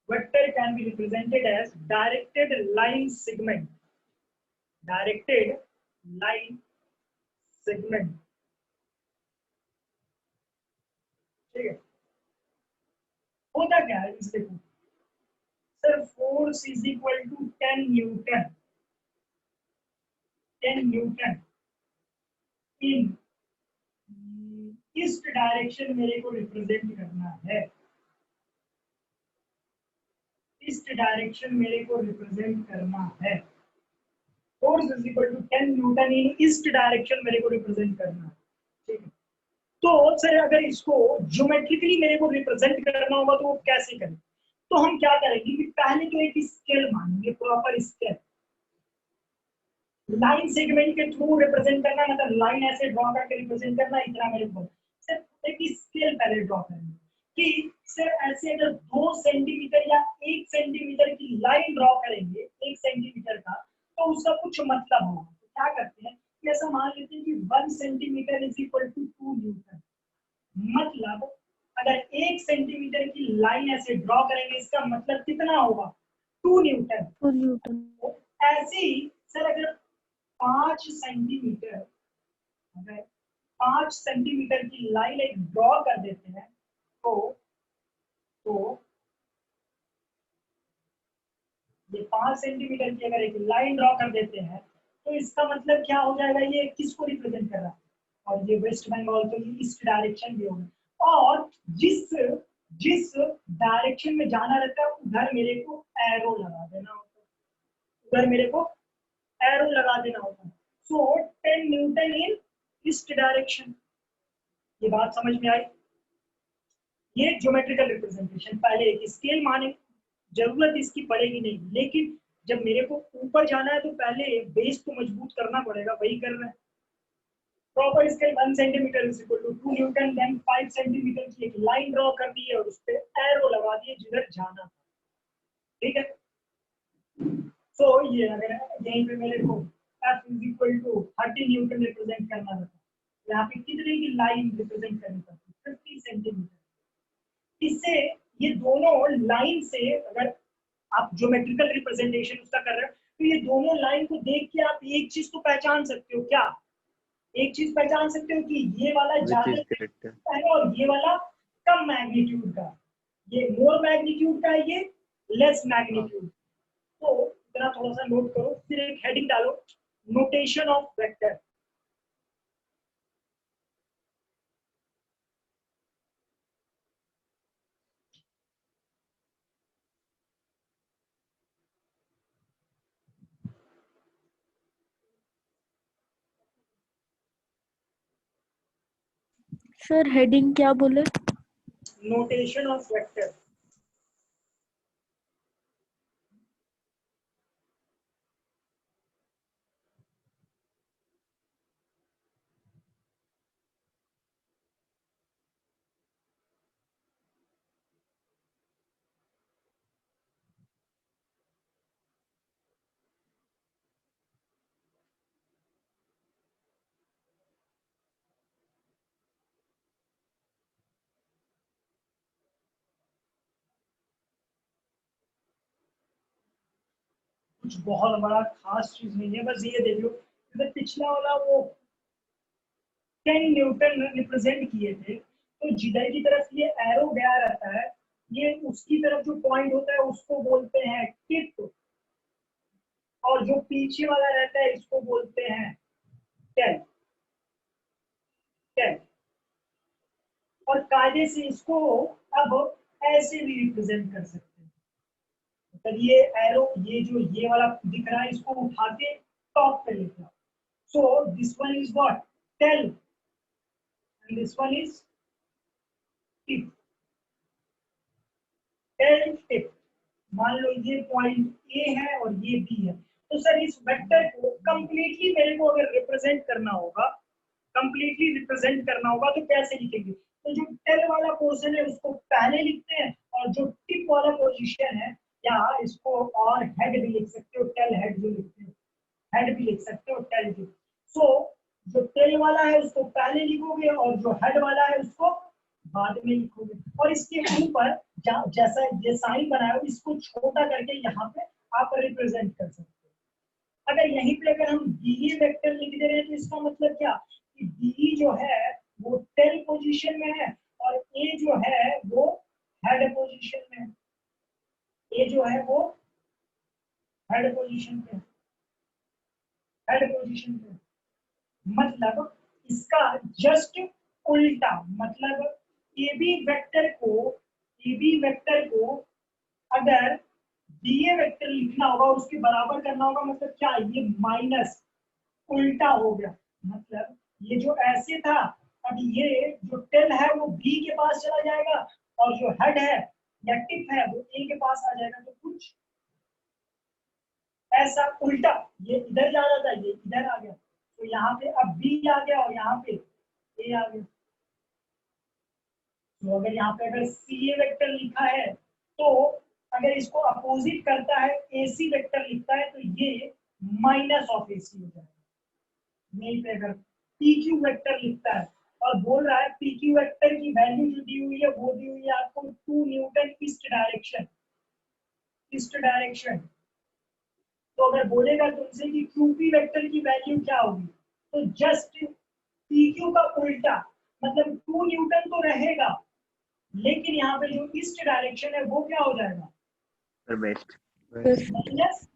Vector can be represented as directed line segment. Directed line segment. ठीक है, होता क्या है इस देखो sir, force is equal to 10 newton, 10 newton in इस direction मेरे को रिप्रेजेंट करना है, इस डायरेक्शन मेरे को रिप्रेजेंट करना है। Force is equal to 10 newton in इस डायरेक्शन मेरे को रिप्रेजेंट करना है, ठीक है। तो सर अगर इसको ज्योमेट्रिकली मेरे को रिप्रेजेंट करना होगा तो वो कैसे करें, तो हम क्या करेंगे कि पहले तो एक स्केल मानेंगे, प्रॉपर स्केल। लाइन सेगमेंट के थ्रू रिप्रेजेंट करना, मतलब लाइन ऐसे ड्रॉ करके रिप्रेजेंट करना, इतना मेरे को सर एक स्केल पहले ड्रॉ करेंगे कि सर ऐसे अगर 2 सेंटीमीटर या 1 सेंटीमीटर की लाइन ड्रॉ करेंगे 1 सेंटीमीटर का, तो उसका कुछ मतलब होगा। तो क्या करते हैं, ऐसा मान लेते हैं कि 1 centimetre is equal to 2 newton, मतलब अगर 1 सेंटीमीटर की लाइन ऐसे ड्रॉ करेंगे इसका मतलब कितना होगा, 2 न्यूटन। 2 न्यूटन। तो ऐसे ही सर अगर 5 सेंटीमीटर, अगर 5 सेंटीमीटर की लाइन एक ड्रॉ कर देते हैं तो ये 5 सेंटीमीटर की अगर एक लाइन ड्रॉ कर देते हैं तो इसका मतलब क्या हो जाएगा, ये किसको रिप्रेजेंट कर रहा है, और ये वेस्ट बंगाल, तो ये ईस्ट डायरेक्शन भी होगा। और जिस जिस डायरेक्शन में जाना रहता है उधर मेरे को एरो लगा देना होता है, उधर मेरे को एरो लगा देना होता है। सो 10 न्यूटन इन ईस्ट डायरेक्शन, ये बात समझ में आई। ये ज्योमेट्रिकल रिप्रेजेंटेशन, पहले एक स्केल माने, जरूरत इसकी पड़ेगी नहीं, लेकिन जब मेरे को ऊपर जाना है तो पहले बेस को मजबूत करना पड़ेगा, वही कर रहे हैं। Proper scale 1 centimetre is equal to 2 newton, then 5 centimetre की एक लाइन ड्रॉ कर दी है और उस पे एरो लगा दिए जिधर जाना था, ठीक है। सो ये अगर यहीं पे मेरे को F is equal to 30 newton represent करना था, यहाँ पे कितने की लाइन रिप्रेजेंट करनी पड़ती, 50 सेंटीमीटर। इससे ये दोनों लाइन से अगर आप ज्योमेट्रिकल रिप्रेजेंटेशन उसका कर रहे हो तो ये दोनों लाइन को देख के आप एक चीज तो पहचान सकते हो, क्या एक चीज पहचान सकते हो कि ये वाला ज्यादा है और ये वाला कम मैग्नीट्यूड का, ये मोर मैग्नीट्यूड का है, ये लेस मैग्नीट्यूड। तो इतना थोड़ा सा नोट करो, फिर एक हेडिंग डालो, notation of vector. Sir heading क्या बोले? Notation of vector. कुछ बहुत बड़ा खास चीज नहीं है, बस ये देख लो, जैसे पिछला वाला वो 10 न्यूटन रिप्रेजेंट किए थे, तो जिधर की तरफ ये एरो गया रहता है, ये उसकी तरफ जो पॉइंट होता है उसको बोलते हैं टिप, और जो पीछे वाला रहता है इसको बोलते हैं टेल, टेल। और कायदे से इसको अब ऐसे भी रिप्रेजेंट कर सकते हैं, मतलब ये एरो, ये जो ये वाला दिख रहा है इसको उठा के टॉप पे लेते हैं। So this one is what, tail, and this one is tip, tail tip. मान लो ये पॉइंट ए है और ये बी है, तो सर इस वेक्टर को कंप्लीटली मेरे को अगर रिप्रेजेंट करना होगा, कंप्लीटली रिप्रेजेंट करना होगा तो कैसे लिखेंगे? तो जो टेल वाला पोर्शन है उसको पहले लिखते हैं, और जो टिप वाला पोजीशन है, या इसको और हेड भी लिख सकते हो, टेल हेड जो लिखते हो, हेड भी लिख सकते हो टेल भी। सो जो टेल वाला है उसको पहले लिखोगे और जो हेड वाला है उसको बाद में लिखोगे, और इसके ऊपर जैसा ये साइन बनाया हो इसको छोटा करके यहाँ पे आप रिप्रेजेंट कर सकते हो। अगर यहीं पे अगर हम डी वेक्टर लिख दे रहे हैं तो इसका मतलब क्या कि डी जो है वो टेल पोजीशन में है और ए जो है वो हेड पोजीशन में है, ए जो है वो हेड पोजीशन पे, हेड पोजीशन पे। मतलब इसका जस्ट उल्टा, मतलब ए बी वेक्टर को अगर डीए वेक्टर लिखना होगा उसके बराबर करना होगा, मतलब क्या ये माइनस उल्टा हो गया, मतलब ये जो ऐसे था अब ये जो टेल है वो बी के पास चला जाएगा और जो हेड है या टिप है वो ए के पास आ जाएगा, तो कुछ ऐसा उल्टा, ये इधर जा रहा था ये इधर आ गया, तो यहाँ पे अब बी आ गया और यहाँ पे ए आ गया। तो अगर यहाँ पे अगर सी ए वेक्टर लिखा है तो अगर इसको अपोजिट करता है ए सी वेक्टर लिखता है तो ये माइनस ऑफ ए सी हो जाएगा। यहीं पे अगर पी क्यू वेक्टर लिखता है और बोल रहा है पी क्यू वेक्टर की वैल्यू जो दी हुई है वो दी हुई है आपको 2 Newton east direction, east direction. तो अगर बोलेगा तुमसे कि क्यूपी वेक्टर की वैल्यू क्या होगी, तो जस्ट पी क्यू का उल्टा, मतलब 2 न्यूटन तो रहेगा लेकिन यहाँ पे जो ईस्ट डायरेक्शन है वो क्या हो जाएगा? माइनस।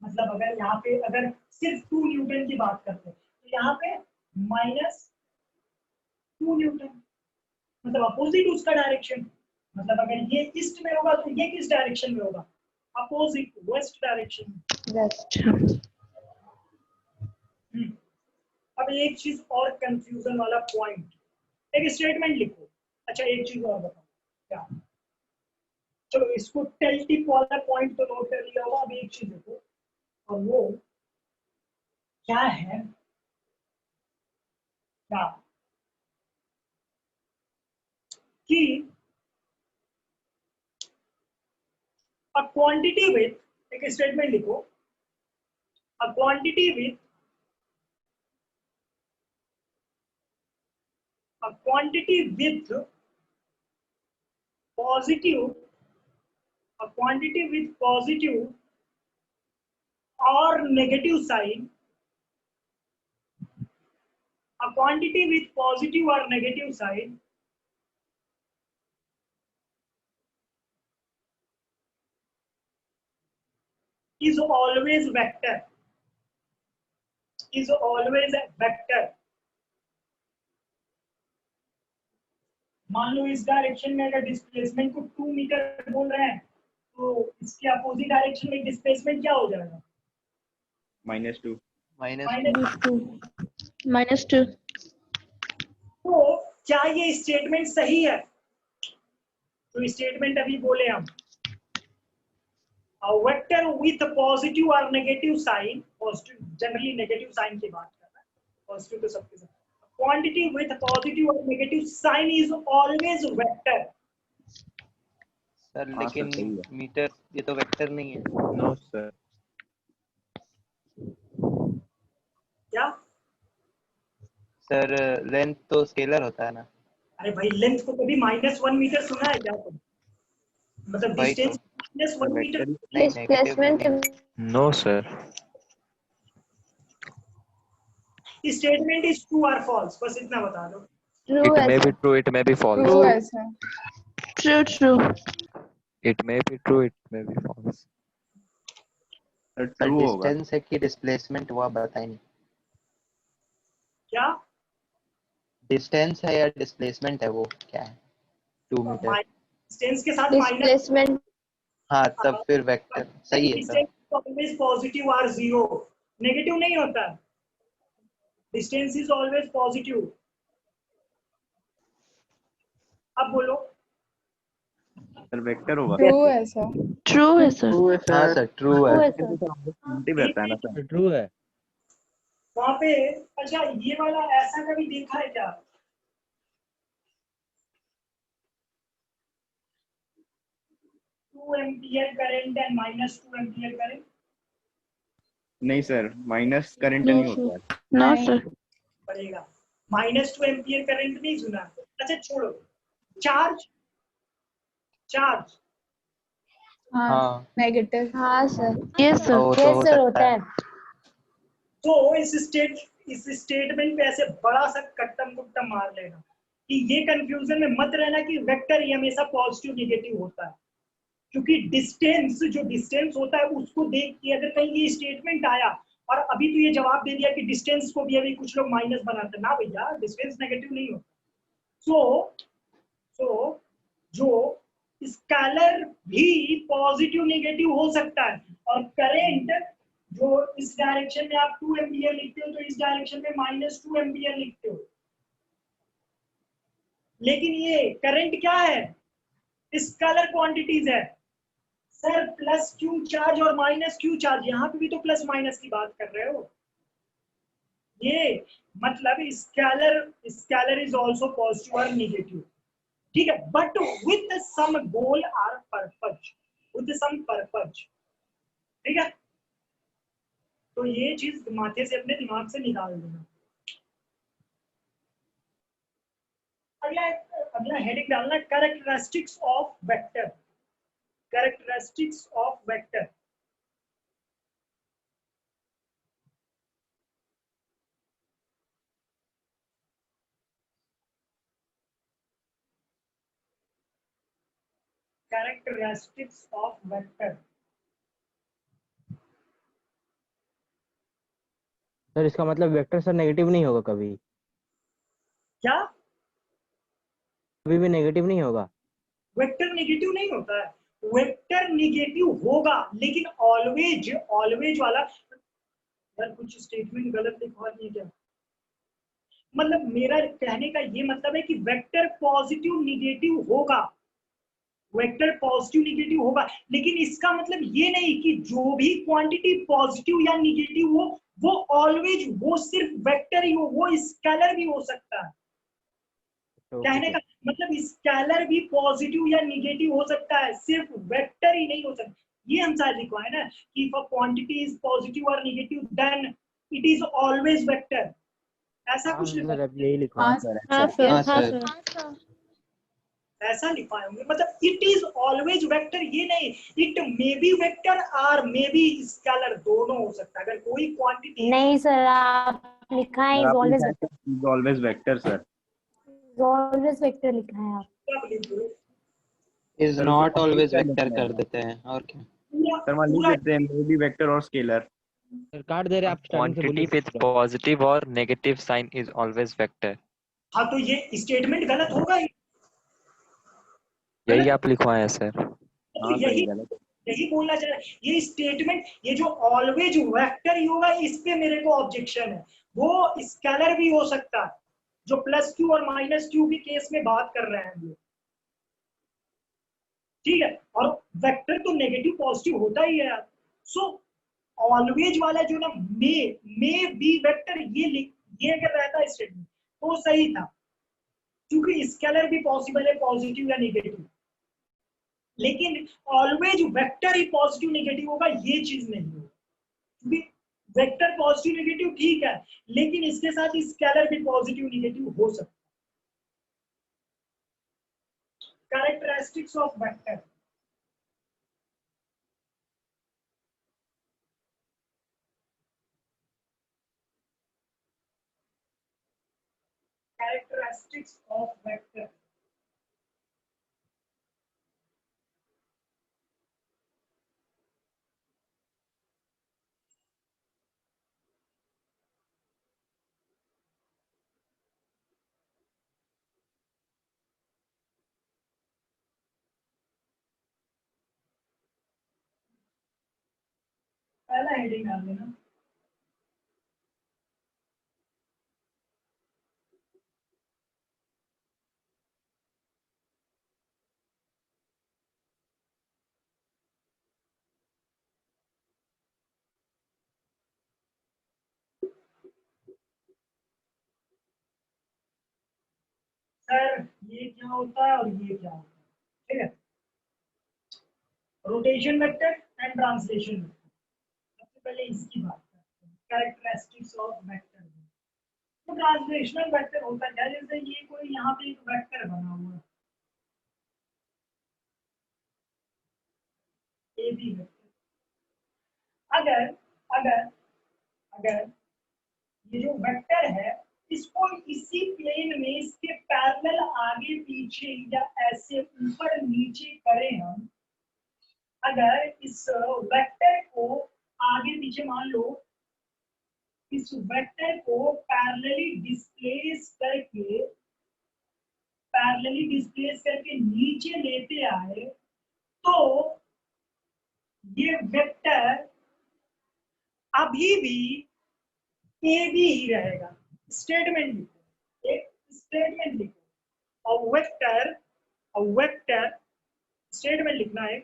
मतलब अगर यहाँ पे अगर सिर्फ 2 न्यूटन की बात करते हैं तो यहाँ पे माइनस 2 न्यूटन, मतलब अपोजिट उसका डायरेक्शन। मतलब अगर ये ईस्ट में होगा तो ये किस डायरेक्शन में होगा? Opposite, west direction. अब एक चीज और कंफ्यूजन वाला पॉइंट, एक स्टेटमेंट लिखो। अच्छा एक चीज और बताओ क्या, चलो इसको टेल टिप वाला पॉइंट तो नोट कर लिया होगा। अब एक चीज देखो, और वो क्या है, क्या कि a quantity with, एक स्टेटमेंट लिखो, a quantity with positive, a quantity with positive or negative sign, a quantity with positive or negative sign is always vector, is always a vector। मान लो इस डायरेक्शन में अगर डिस्प्लेसमेंट को 2 metre बोल रहे हैं तो इसके अपोजिट डायरेक्शन में डिस्प्लेसमेंट क्या हो जाएगा? -2 -2। तो क्या ये स्टेटमेंट सही है? तो स्टेटमेंट अभी बोले हम, a vector with a positive or negative sign, positive generally negative sign की बात कर रहा है, पॉजिटिव तो सबके साथ, quantity with a positive or negative sign is always vector। Sir लेकिन मीटर ये तो वेक्टर नहीं है। No sir. क्या सर लेंथ तो स्केलर होता है ना। अरे भाई लेंथ को कभी -1 मीटर सुना है क्या तुम? मतलब भाई distance -1 metre displacement no sir. Statement is true और फॉल्स, बस इतना बता दो। ट्रू It may है be true, it may be false. True है sir. True It may be true, it may be false. Sir true होगा। Distance है कि डिस्प्लेसमेंट हुआ बताइए नहीं। क्या डिस्टेंस है या डिस्प्लेसमेंट है, वो क्या है? 2 मीटर। डिस्टेंस के साथ माइनस, डिस्प्लेसमेंट हाँ तब फिर वेक्टर सही है सर। डिस्टेंस ऑलवेज पॉजिटिव और जीरो, नेगेटिव नहीं होता। Distance is always positive. अब बोलो सर वेक्टर होगा ट्रू है सर। ट्रू है सर। ट्रू है हाँ सर। सर ट्रू ट्रू है। है सर। पॉजिटिव रहता है ना सर। ट्रू है। वहां पे अच्छा ये वाला ऐसा कभी देखा है क्या? 2 ampere current and -2 ampere current नहीं सर, माइनस करंट नो नहीं सर। होता है। नो नहीं। सर। पड़ेगा। -2 एम्पियर करंट नहीं सुना? अच्छा छोड़ो। चार्ज चार्ज हाँ हाँ नेगेटिव। हाँ सर। यस हाँ, सर। वो तो यस हो सर सकता होता है। है। तो इस स्टेटमेंट पे ऐसे बड़ा सा कट्टम कुट्टम मार लेना कि ये कंफ्यूजन में मत रहना कि वेक्टर ही हमेशा पॉजिटिव नेगेटिव होता है, क्योंकि डिस्टेंस होता है उसको देख के अगर कहीं ये स्टेटमेंट आया और अभी तो ये जवाब दे दिया कि डिस्टेंस को भी अभी कुछ लोग माइनस बनाते हैं ना भैया, डिस्टेंस नेगेटिव नहीं होता। सो जो स्केलर भी पॉजिटिव नेगेटिव हो सकता है, और करंट जो इस डायरेक्शन में आप 2 एम्पियर लिखते हो तो इस डायरेक्शन में -2 एम्पियर लिखते हो। लेकिन ये करंट क्या है? स्केलर क्वांटिटीज है सर। प्लस क्यू चार्ज और माइनस क्यू चार्ज, यहाँ पे भी तो प्लस माइनस की बात कर रहे हो। ये मतलब स्केलर इज आल्सो पॉजिटिव और नेगेटिव, ठीक है, but with some goal or purpose, with some purpose, ठीक है। तो ये चीज माथे से अपने दिमाग से निकाल देना। अगला अगला हेडिंग डालना characteristics of vector. Characteristics of vector. Characteristics of vector. Sir इसका मतलब वेक्टर सर नेगेटिव नहीं होगा कभी? क्या? कभी भी नेगेटिव नहीं होगा? वेक्टर नेगेटिव नहीं होता है। वेक्टर नेगेटिव होगा लेकिन ऑलवेज वाला, यार कुछ स्टेटमेंट गलत लिखवा दिए क्या? मतलब मेरा कहने का ये मतलब है कि वेक्टर पॉजिटिव निगेटिव होगा, वेक्टर पॉजिटिव निगेटिव होगा, लेकिन इसका मतलब ये नहीं कि जो भी क्वांटिटी पॉजिटिव या निगेटिव हो वो ऑलवेज वो सिर्फ वेक्टर ही हो, वो स्केलर भी हो सकता है। कहने का मतलब स्केलर भी पॉजिटिव या निगेटिव हो सकता है, सिर्फ वेक्टर ही नहीं हो सकता। ये हम शायद लिखवाए ना कि if a quantity is positive और negative then it is always vector, ऐसा कुछ लिखा, सर अब यही लिखवा हाँ सर। हाँ सर। हाँ हाँ सर। सर। ऐसा लिखवाए होंगे। मतलब इट इज ऑलवेज वेक्टर ये नहीं, इट मे बी वेक्टर और मे बी स्केलर, दोनों हो सकता है। अगर कोई क्वांटिटी नहीं सर, आप लिखा है सर इज आप ऑलवेज लिखा वेक्टर। है is always vector sir. Is always vector लिखा है आप। क्या लिख दो इज सर नॉट ऑलवेज क्या वेक्टर लिखना कर है? देते हैं और क्या। सर वहाँ लिख पूरा देते हैं मे बी वेक्टर और स्केलर। सर काट दे रहे आप स्टार्टिंग से क्वांटिटी बोलिए विथ पॉजिटिव और negative sign is always vector. हाँ तो ये स्टेटमेंट गलत होगा ही। यही गलत आप लिखवाए सर। तो हाँ सर यही ये गलत है। यही बोलना चाह रहे हैं। ये स्टेटमेंट ये जो ऑलवेज वेक्टर ही होगा इस पे मेरे को ऑब्जेक्शन है। वो स्केलर भी हो सकता है, जो प्लस क्यू और माइनस क्यू के केस में बात कर रहे हैं हम लोग, ठीक है। और वेक्टर तो नेगेटिव पॉजिटिव होता ही है यार। सो ऑलवेज वाला जो ना मे बी वेक्टर ये अगर रहता स्टेटमेंट तो सही था, क्योंकि स्केलर भी पॉसिबल है पॉजिटिव या नेगेटिव, लेकिन ऑलवेज वेक्टर ही पॉजिटिव नेगेटिव होगा ये चीज नहीं होगा। क्योंकि वेक्टर पॉजिटिव नेगेटिव ठीक है, लेकिन इसके साथ स्केलर भी पॉजिटिव नेगेटिव हो सकता है। Characteristics of vector. Characteristics of vector. पहला हेडिंग डाल देना। सर ये क्या होता है और ये क्या होता है, ठीक है। Rotation vector and translation vector, सबसे पहले इसकी बात करते हैं, कैरेक्टरिस्टिक्स ऑफ वेक्टर। तो ट्रांसलेशनल वेक्टर होता है, जैसे ये कोई यहाँ पे एक वेक्टर बना हुआ है, ए बी वेक्टर। अगर अगर अगर ये जो वेक्टर है इसको इसी प्लेन में इसके पैरेलल आगे पीछे या ऐसे ऊपर नीचे करें हम, अगर इस वेक्टर को आगे पीछे मान लो, इस वेक्टर को पैरेलली डिस्प्लेस करके नीचे लेते आए तो ये वेक्टर अभी भी ए बी ही रहेगा। स्टेटमेंट लिखो, एक स्टेटमेंट लिखो और वेक्टर स्टेटमेंट लिखना है।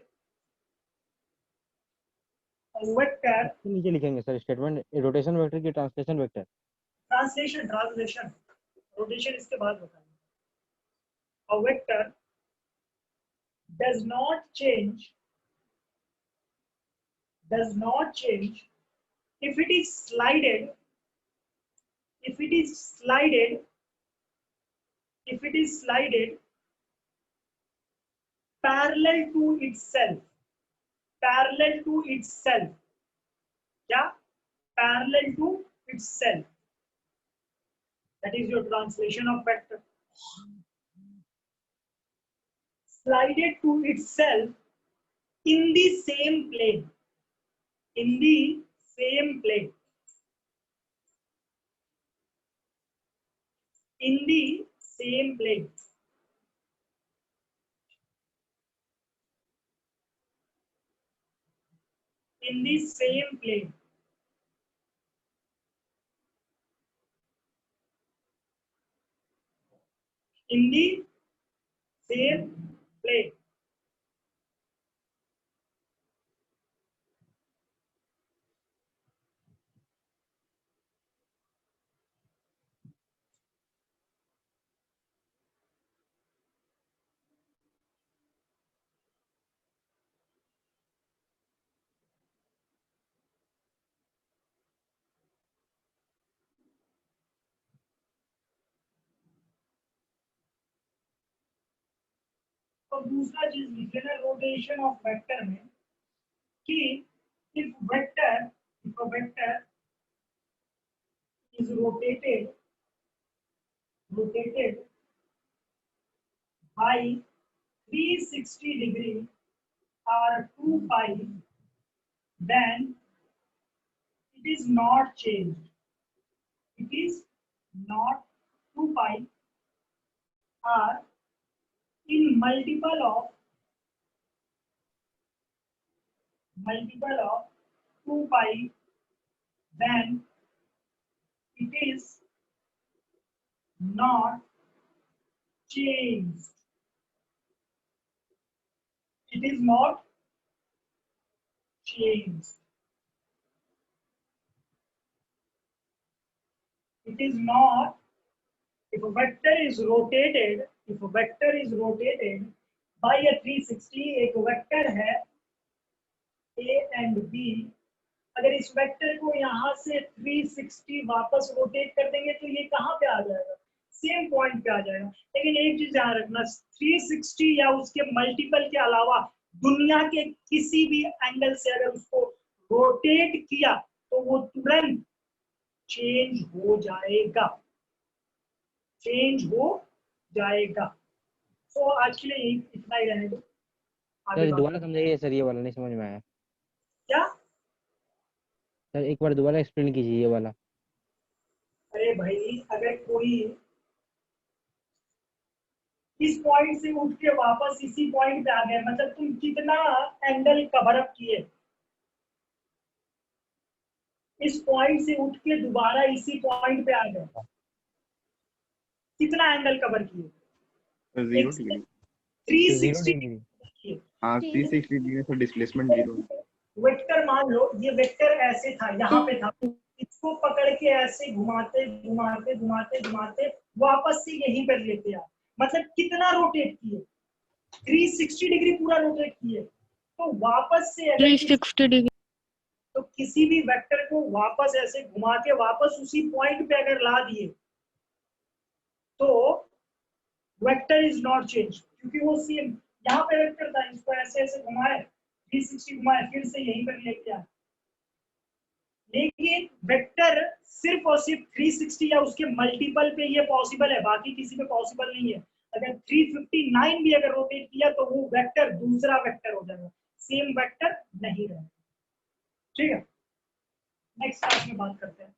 वेक्टर नीचे लिखेंगे सर स्टेटमेंट, रोटेशन वेक्टर की ट्रांसलेशन वेक्टर, ट्रांसलेशन रोटेशन इसके बाद बताएंगे। A vector does not change if it is slided parallel to itself, क्या parallel to itself, that is your translation of vector, slided to itself in the same plane, in the same plane, in the same plane, in the same plane, in the same plane. और दूसरा चीज लिख लेना rotation of vector में कि if vector is rotated by 360 degree or 2 pi, then it is not changed. It is not 2 pi or in multiple of 2 pi, then it is not changed. It is not changed. It is not. If a vector is rotated by a 360, एक vector है A and B, अगर इस vector को यहाँ से 360 वापस rotate कर देंगे तो ये कहाँ पे आ जाएगा, सेम पॉइंट पे आ जाएगा। लेकिन एक चीज ध्यान रखना, 360 या उसके मल्टीपल के अलावा दुनिया के किसी भी एंगल से अगर उसको रोटेट किया तो वो तुरंत चेंज हो जाएगा। तो आज के लिए इतना ही रहने दो। सर दोबारा समझाइए सर, ये वाला नहीं समझ में आया। क्या सर एक बार दोबारा एक्सप्लेन कीजिए ये वाला। अरे भाई, अगर कोई इस पॉइंट से उठ के वापस इसी पॉइंट पे आ गया, मतलब तुम कितना एंगल कवर अप किए, इस पॉइंट से उठ के दोबारा इसी पॉइंट पे आ गए, कितना एंगल कवर किए? 360। हाँ 360 डिग्री से डिस्प्लेसमेंट 0। वेक्टर मान लो ये वेक्टर ऐसे था, यहाँ पे था, इसको पकड़ के ऐसे घुमाते वापस से यहीं पर लेते आ, मतलब कितना रोटेट किए, 360 डिग्री पूरा रोटेट किए। तो वापस से अगर 360 डिग्री। तो किसी भी वेक्टर को वापस ऐसे घुमा के वापस उसी पॉइंट पे अगर ला दिए तो वेक्टर इज नॉट चेंज, क्योंकि वो सेम यहाँ पे वेक्टर था, इसको ऐसे ऐसे घुमाए 360 घुमाए फिर से यहीं पर लेके आए। लेकिन वेक्टर सिर्फ और सिर्फ 360 या उसके मल्टीपल पे ये पॉसिबल है, बाकी किसी पे पॉसिबल नहीं है। अगर 359 भी अगर रोटेट किया तो वो वेक्टर दूसरा वेक्टर हो जाएगा, सेम वेक्टर नहीं रहेगा। ठीक है, नेक्स्ट क्लास में बात करते हैं।